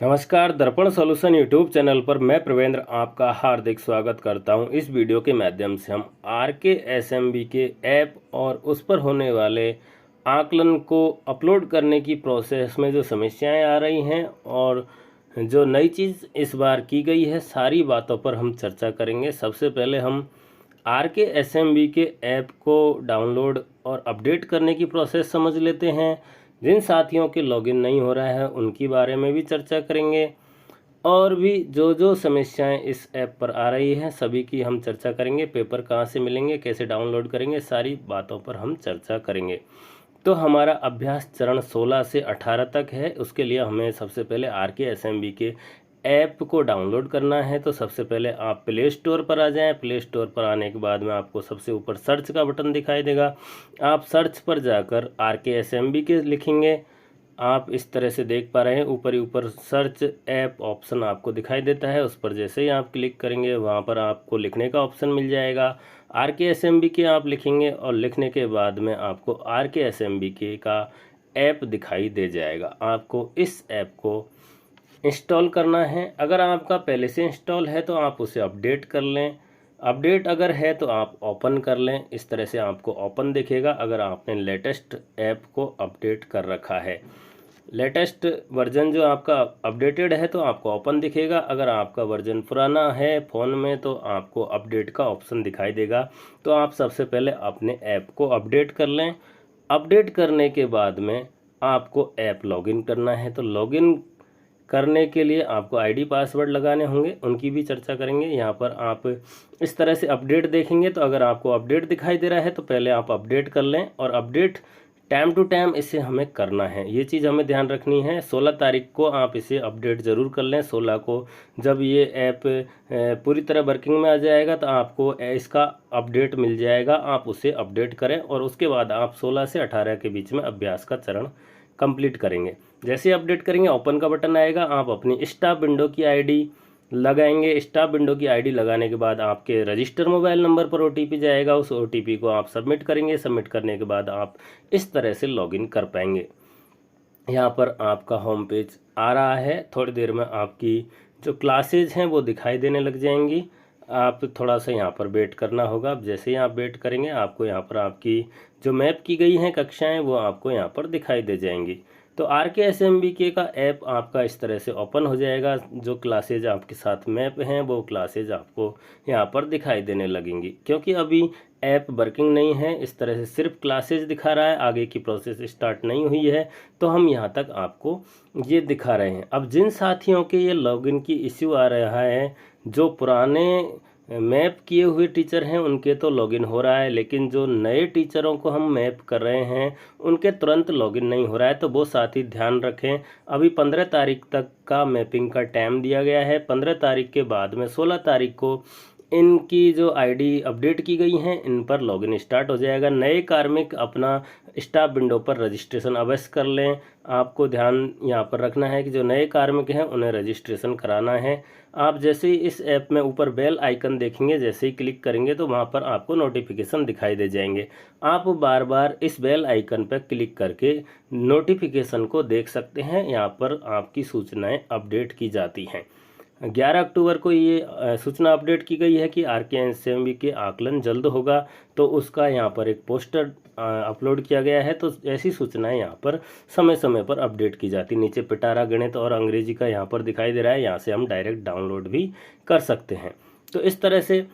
नमस्कार, दर्पण solution YouTube channel पर मैं प्रवेंद्र आपका हार्दिक स्वागत करता हूं। इस वीडियो के माध्यम से हम RKSMB के ऐप और उस पर होने वाले आकलन को अपलोड करने की प्रोसेस में जो समस्याएं आ रही हैं और जो नई चीज़ इस बार की गई है, सारी बातों पर हम चर्चा करेंगे। सबसे पहले हम RKSMB के ऐप को डाउनलोड और अपडेट करने की प्रोसेस समझ लेते हैं। जिन साथियों के लॉगिन नहीं हो रहा है उनके बारे में भी चर्चा करेंगे और भी जो समस्याएं इस ऐप पर आ रही हैं सभी की हम चर्चा करेंगे। पेपर कहां से मिलेंगे, कैसे डाउनलोड करेंगे, सारी बातों पर हम चर्चा करेंगे। तो हमारा अभ्यास चरण 16 से 18 तक है। उसके लिए हमें सबसे पहले RKSMB के ऐप को डाउनलोड करना है। तो सबसे पहले आप प्ले स्टोर पर आ जाएं। प्ले स्टोर पर आने के बाद में आपको सबसे ऊपर सर्च का बटन दिखाई देगा। आप सर्च पर जाकर RKSMB के लिखेंगे। आप इस तरह से देख पा रहे हैं, ऊपर ही ऊपर सर्च ऐप ऑप्शन आपको दिखाई देता है। उस पर जैसे ही आप क्लिक करेंगे वहाँ पर आपको लिखने का ऑप्शन मिल जाएगा। RKSMB के आप लिखेंगे और लिखने के बाद में आपको RKSMB के का ऐप दिखाई दे जाएगा। आपको इस ऐप को इंस्टॉल करना है। अगर आपका पहले से इंस्टॉल है तो आप उसे अपडेट कर लें। अपडेट अगर है तो आप ओपन कर लें। इस तरह से आपको ओपन दिखेगा अगर आपने लेटेस्ट ऐप को अपडेट कर रखा है। लेटेस्ट वर्जन जो आपका अपडेटेड है तो आपको ओपन दिखेगा। अगर आपका वर्जन पुराना है फ़ोन में तो आपको अपडेट का ऑप्शन दिखाई देगा। तो आप सबसे पहले अपने ऐप को अपडेट कर लें। अपडेट करने के बाद में आपको ऐप लॉगिन करना है। तो लॉगिन करने के लिए आपको आईडी पासवर्ड लगाने होंगे, उनकी भी चर्चा करेंगे। यहाँ पर आप इस तरह से अपडेट देखेंगे तो अगर आपको अपडेट दिखाई दे रहा है तो पहले आप अपडेट कर लें और अपडेट टाइम टू टाइम इसे हमें करना है। ये चीज़ हमें ध्यान रखनी है। 16 तारीख को आप इसे अपडेट ज़रूर कर लें। 16 को जब ये ऐप पूरी तरह वर्किंग में आ जाएगा तो आपको इसका अपडेट मिल जाएगा। आप उसे अपडेट करें और उसके बाद आप 16 से 18 के बीच में अभ्यास का चरण कंप्लीट करेंगे। जैसे अपडेट करेंगे ओपन का बटन आएगा। आप अपनी स्टाफ विंडो की आईडी लगाएंगे। स्टाफ विंडो की आईडी लगाने के बाद आपके रजिस्टर मोबाइल नंबर पर ओटीपी जाएगा। उस ओटीपी को आप सबमिट करेंगे। सबमिट करने के बाद आप इस तरह से लॉगिन कर पाएंगे। यहाँ पर आपका होम पेज आ रहा है। थोड़ी देर में आपकी जो क्लासेज हैं वो दिखाई देने लग जाएंगी। आप थोड़ा सा यहाँ पर वेट करना होगा। अब जैसे ही आप वेट करेंगे आपको यहाँ पर आपकी जो मैप की गई हैं कक्षाएं वो आपको यहाँ पर दिखाई दे जाएंगी। तो RKSMB के का ऐप आपका इस तरह से ओपन हो जाएगा। जो क्लासेज आपके साथ मैप हैं वो क्लासेज आपको यहाँ पर दिखाई देने लगेंगी। क्योंकि अभी ऐप वर्किंग नहीं है, इस तरह से सिर्फ क्लासेज दिखा रहा है, आगे की प्रोसेस स्टार्ट नहीं हुई है, तो हम यहाँ तक आपको ये दिखा रहे हैं। अब जिन साथियों के ये लॉगिन की इश्यू आ रहा है, जो पुराने मैप किए हुए टीचर हैं उनके तो लॉगिन हो रहा है, लेकिन जो नए टीचरों को हम मैप कर रहे हैं उनके तुरंत लॉगिन नहीं हो रहा है। तो वो साथी ध्यान रखें, अभी 15 तारीख तक का मैपिंग का टाइम दिया गया है। 15 तारीख के बाद में 16 तारीख को इनकी जो आईडी अपडेट की गई हैं इन पर लॉगिन स्टार्ट हो जाएगा। नए कार्मिक अपना स्टाफ विंडो पर रजिस्ट्रेशन अवश्य कर लें। आपको ध्यान यहाँ पर रखना है कि जो नए कार्मिक हैं उन्हें रजिस्ट्रेशन कराना है। आप जैसे ही इस ऐप में ऊपर बेल आइकन देखेंगे, जैसे ही क्लिक करेंगे तो वहाँ पर आपको नोटिफिकेशन दिखाई दे जाएंगे। आप बार बार इस बेल आइकन पर क्लिक करके नोटिफिकेशन को देख सकते हैं। यहाँ पर आपकी सूचनाएं अपडेट की जाती हैं। 11 अक्टूबर को ये सूचना अपडेट की गई है कि RKSMB के आकलन जल्द होगा, तो उसका यहाँ पर एक पोस्टर अपलोड किया गया है। तो ऐसी सूचनाएं यहाँ पर समय समय पर अपडेट की जाती। नीचे पिटारा, गणित और अंग्रेजी का यहाँ पर दिखाई दे रहा है। यहाँ से हम डायरेक्ट डाउनलोड भी कर सकते हैं। तो इस तरह से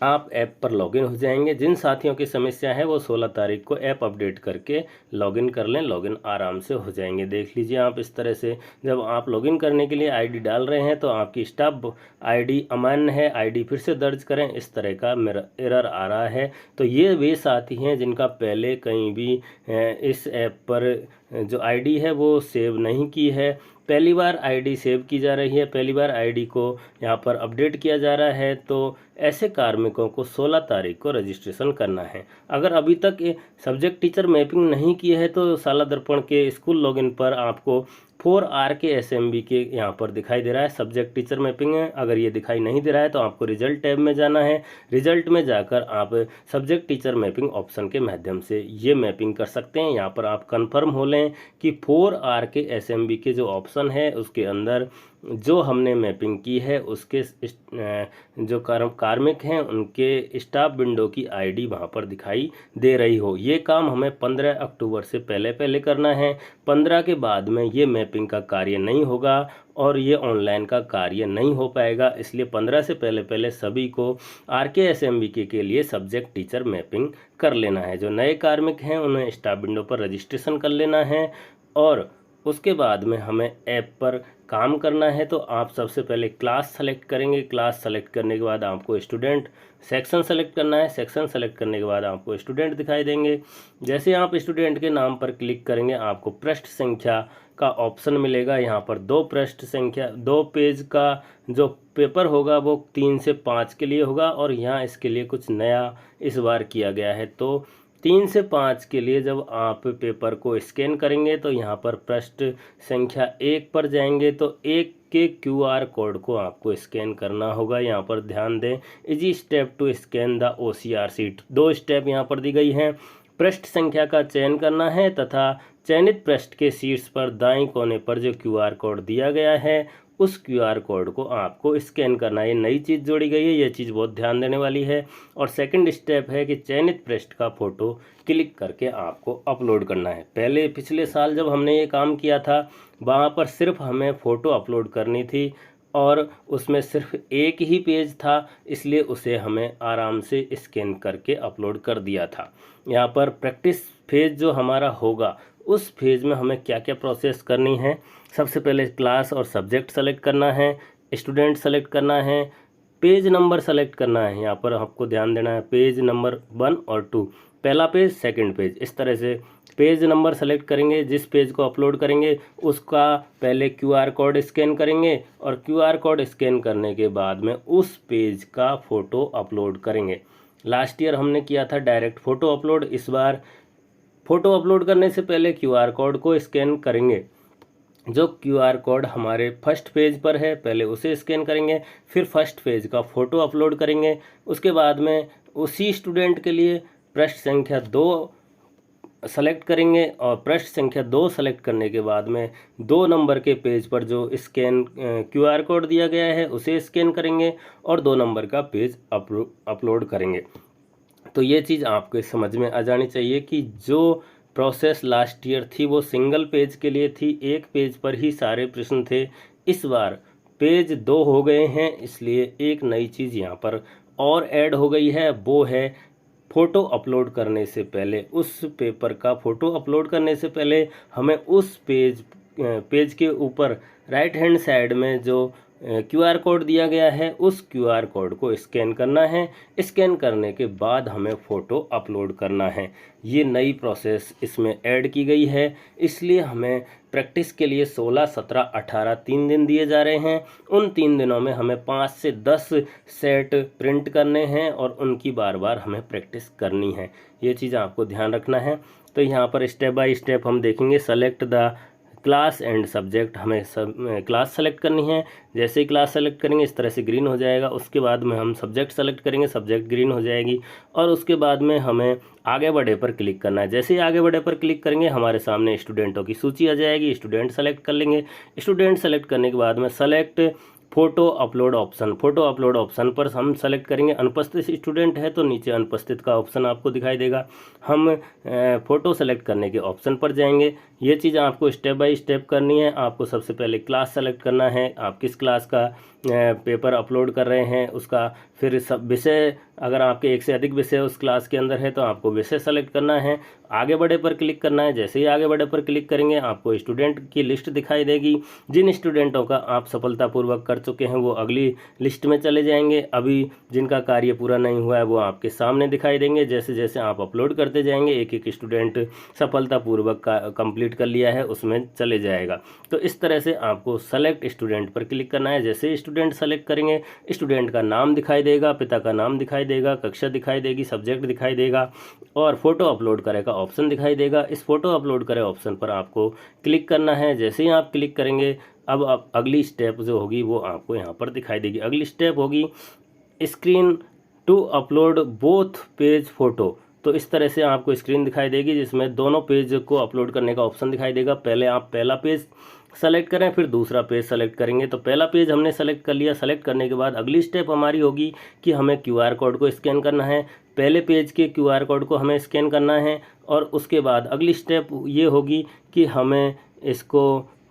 आप ऐप पर लॉगिन हो जाएंगे। जिन साथियों की समस्या है वो 16 तारीख को ऐप अपडेट करके लॉगिन कर लें, लॉगिन आराम से हो जाएंगे। देख लीजिए आप इस तरह से जब आप लॉगिन करने के लिए आईडी डाल रहे हैं तो आपकी स्टाफ आईडी अमान्य है, आईडी फिर से दर्ज करें, इस तरह का मेरा एरर आ रहा है। तो ये वे साथी हैं जिनका पहले कहीं भी इस ऐप पर जो आईडी है वो सेव नहीं की है। पहली बार आईडी सेव की जा रही है, पहली बार आईडी को यहाँ पर अपडेट किया जा रहा है। तो ऐसे कार्मिकों को 16 तारीख को रजिस्ट्रेशन करना है। अगर अभी तक सब्जेक्ट टीचर मैपिंग नहीं की है तो शाला दर्पण के स्कूल लॉगिन पर आपको 4R के SMB के यहाँ पर दिखाई दे रहा है, सब्जेक्ट टीचर मैपिंग है। अगर ये दिखाई नहीं दे रहा है तो आपको रिजल्ट टैब में जाना है। रिजल्ट में जाकर आप सब्जेक्ट टीचर मैपिंग ऑप्शन के माध्यम से ये मैपिंग कर सकते हैं। यहाँ पर आप कंफर्म हो लें कि 4R के SMB के जो ऑप्शन है उसके अंदर जो हमने मैपिंग की है उसके जो कार्मिक हैं उनके स्टाफ विंडो की आईडी वहाँ पर दिखाई दे रही हो। ये काम हमें 15 अक्टूबर से पहले करना है। 15 के बाद में ये मैपिंग का कार्य नहीं होगा और ये ऑनलाइन का कार्य नहीं हो पाएगा। इसलिए 15 से पहले सभी को RK के लिए सब्जेक्ट टीचर मैपिंग कर लेना है। जो नए कार्मिक हैं उन्हें स्टाफ विंडो पर रजिस्ट्रेशन कर लेना है और उसके बाद में हमें ऐप पर काम करना है। तो आप सबसे पहले क्लास सेलेक्ट करेंगे। क्लास सेलेक्ट करने के बाद आपको स्टूडेंट सेक्शन सेलेक्ट करना है। सेक्शन सेलेक्ट करने के बाद आपको स्टूडेंट दिखाई देंगे। जैसे आप स्टूडेंट के नाम पर क्लिक करेंगे आपको पृष्ठ संख्या का ऑप्शन मिलेगा। यहाँ पर 2 पृष्ठ संख्या 2 पेज का जो पेपर होगा वो 3 से 5 के लिए होगा और यहाँ इसके लिए कुछ नया इस बार किया गया है। तो 3 से 5 के लिए जब आप पेपर को स्कैन करेंगे तो यहाँ पर पृष्ठ संख्या 1 पर जाएंगे तो 1 के QR कोड को आपको स्कैन करना होगा। यहाँ पर ध्यान दें, easy step to scan the OCR sheet. 2 step यहाँ पर दी गई हैं। पृष्ठ संख्या का चयन करना है तथा चयनित पृष्ठ के शीर्ष पर दाईं कोने पर जो QR कोड दिया गया है उस QR कोड को आपको स्कैन करना है। ये नई चीज़ जोड़ी गई है, ये चीज़ बहुत ध्यान देने वाली है। और सेकंड स्टेप है कि चयनित पृष्ठ का फ़ोटो क्लिक करके आपको अपलोड करना है। पिछले साल जब हमने ये काम किया था वहाँ पर सिर्फ हमें फ़ोटो अपलोड करनी थी और उसमें सिर्फ एक ही पेज था, इसलिए उसे हमें आराम से स्कैन करके अपलोड कर दिया था। यहाँ पर प्रैक्टिस फेज जो हमारा होगा उस फेज में हमें क्या क्या प्रोसेस करनी है। सबसे पहले क्लास और सब्जेक्ट सेलेक्ट करना है, स्टूडेंट सेलेक्ट करना है, पेज नंबर सेलेक्ट करना है। यहाँ पर आपको ध्यान देना है पेज नंबर 1 और 2, पहला पेज सेकंड पेज। इस तरह से पेज नंबर सेलेक्ट करेंगे। जिस पेज को अपलोड करेंगे उसका पहले QR कोड स्कैन करेंगे और QR कोड स्कैन करने के बाद में उस पेज का फ़ोटो अपलोड करेंगे। लास्ट ईयर हमने किया था डायरेक्ट फ़ोटो अपलोड, इस बार फ़ोटो अपलोड करने से पहले QR कोड को स्कैन करेंगे। जो QR कोड हमारे फर्स्ट पेज पर है पहले उसे स्कैन करेंगे, फिर फर्स्ट पेज का फ़ोटो अपलोड करेंगे। उसके बाद में उसी स्टूडेंट के लिए पृष्ठ संख्या 2 सेलेक्ट करेंगे और पृष्ठ संख्या 2 सेलेक्ट करने के बाद में 2 नंबर के पेज पर जो स्कैन QR कोड दिया गया है उसे स्कैन करेंगे और 2 नंबर का पेज अपलोड करेंगे। तो ये चीज़ आपको समझ में आ जानी चाहिए कि जो प्रोसेस लास्ट ईयर थी वो सिंगल पेज के लिए थी, एक पेज पर ही सारे प्रश्न थे। इस बार पेज 2 हो गए हैं, इसलिए एक नई चीज़ यहाँ पर और ऐड हो गई है, वो है फ़ोटो अपलोड करने से पहले उस पेपर का फ़ोटो अपलोड करने से पहले हमें उस पेज के ऊपर राइट हैंड साइड में जो QR कोड दिया गया है उस QR कोड को स्कैन करना है। स्कैन करने के बाद हमें फ़ोटो अपलोड करना है। ये नई प्रोसेस इसमें ऐड की गई है, इसलिए हमें प्रैक्टिस के लिए 16, 17, 18 3 दिन दिए जा रहे हैं। उन 3 दिनों में हमें 5 से 10 सेट प्रिंट करने हैं और उनकी बार बार हमें प्रैक्टिस करनी है। ये चीज़ आपको ध्यान रखना है। तो यहाँ पर स्टेप बाय स्टेप हम देखेंगे। Select the class and subject, हमें क्लास सेलेक्ट करनी है। जैसे ही क्लास सेलेक्ट करेंगे इस तरह से ग्रीन हो जाएगा। उसके बाद में हम सब्जेक्ट सेलेक्ट करेंगे, सब्जेक्ट ग्रीन हो जाएगी और उसके बाद में हमें आगे बढ़े पर क्लिक करना है। जैसे ही आगे बढ़े पर क्लिक करेंगे हमारे सामने स्टूडेंटों की सूची आ जाएगी। स्टूडेंट सेलेक्ट कर लेंगे। स्टूडेंट सेलेक्ट करने के बाद में select photo upload option, photo upload option पर हम सेलेक्ट करेंगे। अनुपस्थित स्टूडेंट है तो नीचे अनुपस्थित का ऑप्शन आपको दिखाई देगा। हम फ़ोटो सेलेक्ट करने के ऑप्शन पर जाएंगे। ये चीज़ आपको स्टेप बाय स्टेप करनी है। आपको सबसे पहले क्लास सेलेक्ट करना है, आप किस क्लास का पेपर अपलोड कर रहे हैं उसका, फिर सब विषय, अगर आपके एक से अधिक विषय उस क्लास के अंदर है तो आपको विषय सेलेक्ट करना है। आगे बढ़े पर क्लिक करना है। जैसे ही आगे बढ़े पर क्लिक करेंगे आपको स्टूडेंट की लिस्ट दिखाई देगी। जिन स्टूडेंटों का आप सफलतापूर्वक कर कर चुके हैं वो अगली लिस्ट में चले जाएंगे। अभी जिनका कार्य पूरा नहीं हुआ है वो आपके सामने दिखाई देंगे। जैसे जैसे आप अपलोड करते जाएंगे एक एक स्टूडेंट सफलतापूर्वक कंप्लीट कर लिया है उसमें चले जाएगा। तो इस तरह से आपको सेलेक्ट स्टूडेंट पर क्लिक करना है। जैसे स्टूडेंट सेलेक्ट करेंगे स्टूडेंट का नाम दिखाई देगा, पिता का नाम दिखाई देगा, कक्षा दिखाई देगी, सब्जेक्ट दिखाई देगा और फोटो अपलोड करे का ऑप्शन दिखाई देगा। इस फोटो अपलोड करे ऑप्शन पर आपको क्लिक करना है। जैसे ही आप क्लिक करेंगे अब आप अगली स्टेप जो होगी वो आपको यहाँ पर दिखाई देगी। अगली स्टेप होगी screen to upload both page photo. तो इस तरह से आपको स्क्रीन दिखाई देगी जिसमें दोनों पेज को अपलोड करने का ऑप्शन दिखाई देगा। पहले आप पहला पेज सेलेक्ट करें फिर दूसरा पेज सेलेक्ट करेंगे। तो पहला पेज हमने सेलेक्ट कर लिया। सेलेक्ट करने के बाद अगली स्टेप हमारी होगी कि हमें क्यूआर कोड को स्कैन करना है। पहले पेज के क्यूआर कोड को हमें स्कैन करना है और उसके बाद अगली स्टेप ये होगी कि हमें इसको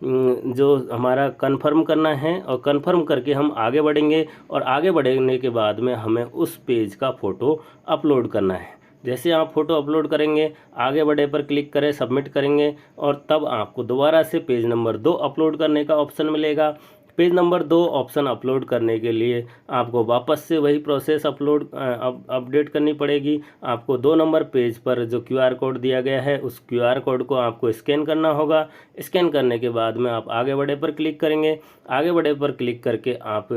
जो हमारा कन्फर्म करना है और कन्फर्म करके हम आगे बढ़ेंगे और आगे बढ़ने के बाद में हमें उस पेज का फ़ोटो अपलोड करना है। जैसे आप फ़ोटो अपलोड करेंगे आगे बढ़े पर क्लिक करें, सबमिट करेंगे और तब आपको दोबारा से पेज नंबर 2 अपलोड करने का ऑप्शन मिलेगा। पेज नंबर 2 ऑप्शन अपलोड करने के लिए आपको वापस से वही प्रोसेस अपडेट करनी पड़ेगी। आपको 2 नंबर पेज पर जो क्यूआर कोड दिया गया है उस क्यूआर कोड को आपको स्कैन करना होगा। स्कैन करने के बाद में आप आगे बढ़े पर क्लिक करेंगे। आगे बढ़े पर क्लिक करके आप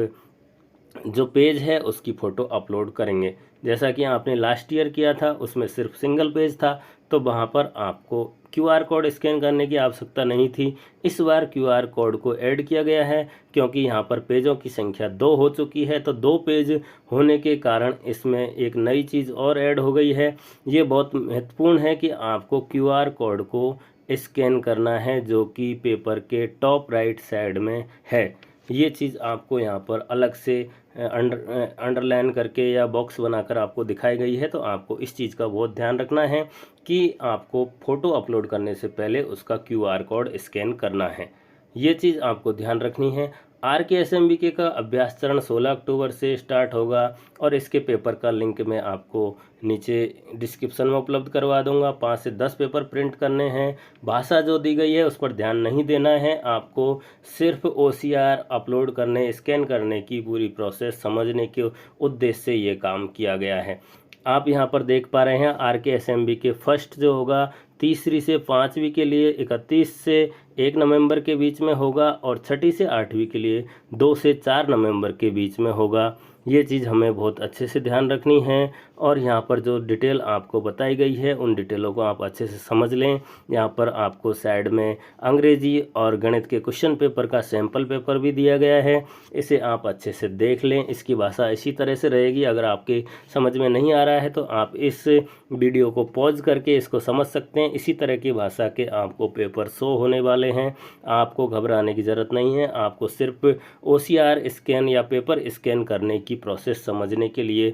जो पेज है उसकी फ़ोटो अपलोड करेंगे। जैसा कि आपने लास्ट ईयर किया था उसमें सिर्फ सिंगल पेज था तो वहाँ पर आपको क्यूआर कोड स्कैन करने की आवश्यकता नहीं थी। इस बार क्यूआर कोड को ऐड किया गया है क्योंकि यहाँ पर पेजों की संख्या 2 हो चुकी है। तो 2 पेज होने के कारण इसमें एक नई चीज़ और ऐड हो गई है। ये बहुत महत्वपूर्ण है कि आपको क्यूआर कोड को स्कैन करना है जो कि पेपर के टॉप राइट साइड में है। ये चीज़ आपको यहाँ पर अलग से अंडरलाइन करके या बॉक्स बनाकर आपको दिखाई गई है। तो आपको इस चीज़ का बहुत ध्यान रखना है कि आपको फ़ोटो अपलोड करने से पहले उसका क्यूआर कोड स्कैन करना है। ये चीज़ आपको ध्यान रखनी है। RKSMBK का अभ्यास चरण 16 अक्टूबर से स्टार्ट होगा और इसके पेपर का लिंक मैं आपको नीचे डिस्क्रिप्शन में उपलब्ध करवा दूंगा। 5 से 10 पेपर प्रिंट करने हैं। भाषा जो दी गई है उस पर ध्यान नहीं देना है। आपको सिर्फ OCR अपलोड करने स्कैन करने की पूरी प्रोसेस समझने के उद्देश्य से ये काम किया गया है। आप यहाँ पर देख पा रहे हैं RKSMBK फर्स्ट जो होगा तीसरी से 5वीं के लिए 31 से 1 नवंबर के बीच में होगा और छठी से 8वीं के लिए 2 से 4 नवंबर के बीच में होगा। ये चीज़ हमें बहुत अच्छे से ध्यान रखनी है और यहाँ पर जो डिटेल आपको बताई गई है उन डिटेलों को आप अच्छे से समझ लें। यहाँ पर आपको साइड में अंग्रेजी और गणित के क्वेश्चन पेपर का सैंपल पेपर भी दिया गया है। इसे आप अच्छे से देख लें। इसकी भाषा इसी तरह से रहेगी। अगर आपके समझ में नहीं आ रहा है तो आप इस वीडियो को पॉज करके इसको समझ सकते हैं। इसी तरह की भाषा के आपको पेपर शो होने वाले हैं। आपको घबराने की ज़रूरत नहीं है। आपको सिर्फ OCR स्कैन या पेपर स्कैन करने की प्रोसेस समझने के लिए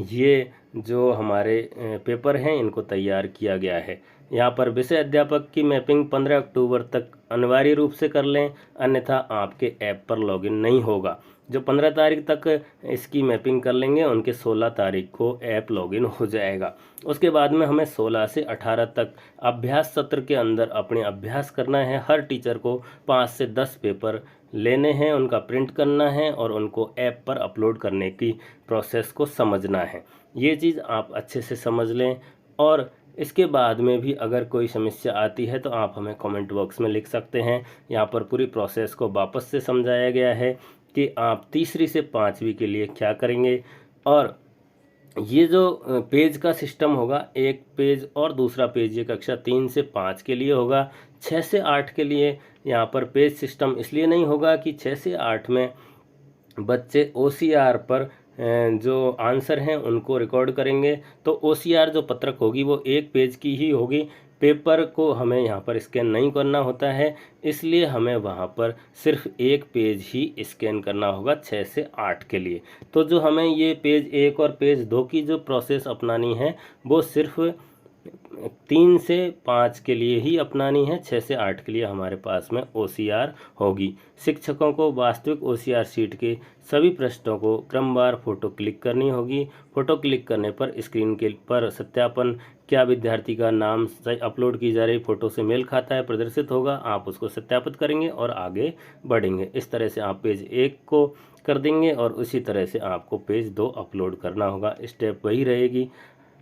ये जो हमारे पेपर हैं इनको तैयार किया गया है। यहाँ पर विषय अध्यापक की मैपिंग 15 अक्टूबर तक अनिवार्य रूप से कर लें, अन्यथा आपके ऐप पर लॉगिन नहीं होगा। जो 15 तारीख तक इसकी मैपिंग कर लेंगे उनके 16 तारीख को ऐप लॉगिन हो जाएगा। उसके बाद में हमें 16 से 18 तक अभ्यास सत्र के अंदर अपने अभ्यास करना है। हर टीचर को 5 से 10 पेपर लेने हैं, उनका प्रिंट करना है और उनको ऐप पर अपलोड करने की प्रोसेस को समझना है। ये चीज़ आप अच्छे से समझ लें और इसके बाद में भी अगर कोई समस्या आती है तो आप हमें कमेंट बॉक्स में लिख सकते हैं। यहाँ पर पूरी प्रोसेस को वापस से समझाया गया है कि आप तीसरी से 5वीं के लिए क्या करेंगे और ये जो पेज का सिस्टम होगा, एक पेज और दूसरा पेज ये कक्षा 3 से 5 के लिए होगा। 6 से 8 के लिए यहाँ पर पेज सिस्टम इसलिए नहीं होगा कि 6 से 8 में बच्चे OCR पर जो आंसर हैं उनको रिकॉर्ड करेंगे। तो OCR जो पत्रक होगी वो एक पेज की ही होगी। पेपर को हमें यहाँ पर स्कैन नहीं करना होता है, इसलिए हमें वहाँ पर सिर्फ एक पेज ही स्कैन करना होगा 6 से 8 के लिए। तो जो हमें ये पेज 1 और पेज 2 की जो प्रोसेस अपनानी है वो सिर्फ 3 से 5 के लिए ही अपनानी है, 6 से 8 के लिए हमारे पास में OCR होगी। शिक्षकों को वास्तविक OCR शीट के सभी पृष्ठों को क्रमवार फ़ोटो क्लिक करनी होगी। फ़ोटो क्लिक करने पर स्क्रीन के पर सत्यापन क्या विद्यार्थी का नाम अपलोड की जा रही फ़ोटो से मेल खाता है प्रदर्शित होगा। आप उसको सत्यापित करेंगे और आगे बढ़ेंगे। इस तरह से आप पेज 1 को कर देंगे और उसी तरह से आपको पेज 2 अपलोड करना होगा। स्टेप वही रहेगी,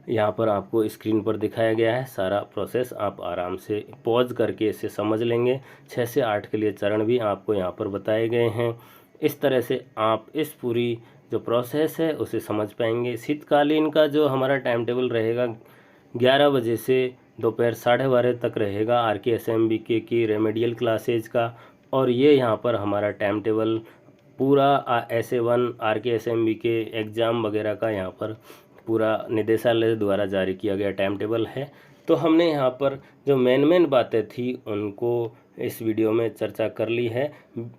यहाँ पर आपको स्क्रीन पर दिखाया गया है सारा प्रोसेस। आप आराम से पॉज करके इसे समझ लेंगे। 6 से 8 के लिए चरण भी आपको यहाँ पर बताए गए हैं। इस तरह से आप इस पूरी जो प्रोसेस है उसे समझ पाएंगे। शीतकालीन का जो हमारा टाइम टेबल रहेगा 11 बजे से दोपहर 12:30 तक रहेगा RKSMBK की रेमेडियल क्लासेज का। और ये यहाँ पर हमारा टाइम टेबल पूरा SA1 RKSMBK एग्ज़ाम वगैरह का यहाँ पर पूरा निदेशालय द्वारा जारी किया गया टाइम टेबल है। तो हमने यहाँ पर जो मेन बातें थी उनको इस वीडियो में चर्चा कर ली है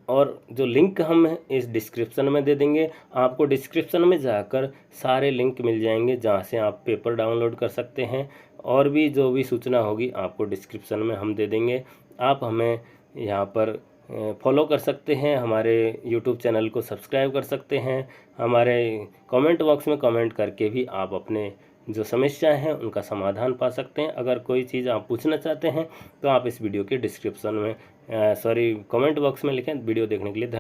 और जो लिंक हम इस डिस्क्रिप्शन में दे देंगे। आपको डिस्क्रिप्शन में जाकर सारे लिंक मिल जाएंगे जहाँ से आप पेपर डाउनलोड कर सकते हैं और भी जो भी सूचना होगी आपको डिस्क्रिप्शन में हम दे देंगे। आप हमें यहाँ पर फॉलो कर सकते हैं, हमारे यूट्यूब चैनल को सब्सक्राइब कर सकते हैं। हमारे कमेंट बॉक्स में कमेंट करके भी आप अपने जो समस्याएं हैं उनका समाधान पा सकते हैं। अगर कोई चीज़ आप पूछना चाहते हैं तो आप इस वीडियो के डिस्क्रिप्शन में कमेंट बॉक्स में लिखें। वीडियो देखने के लिए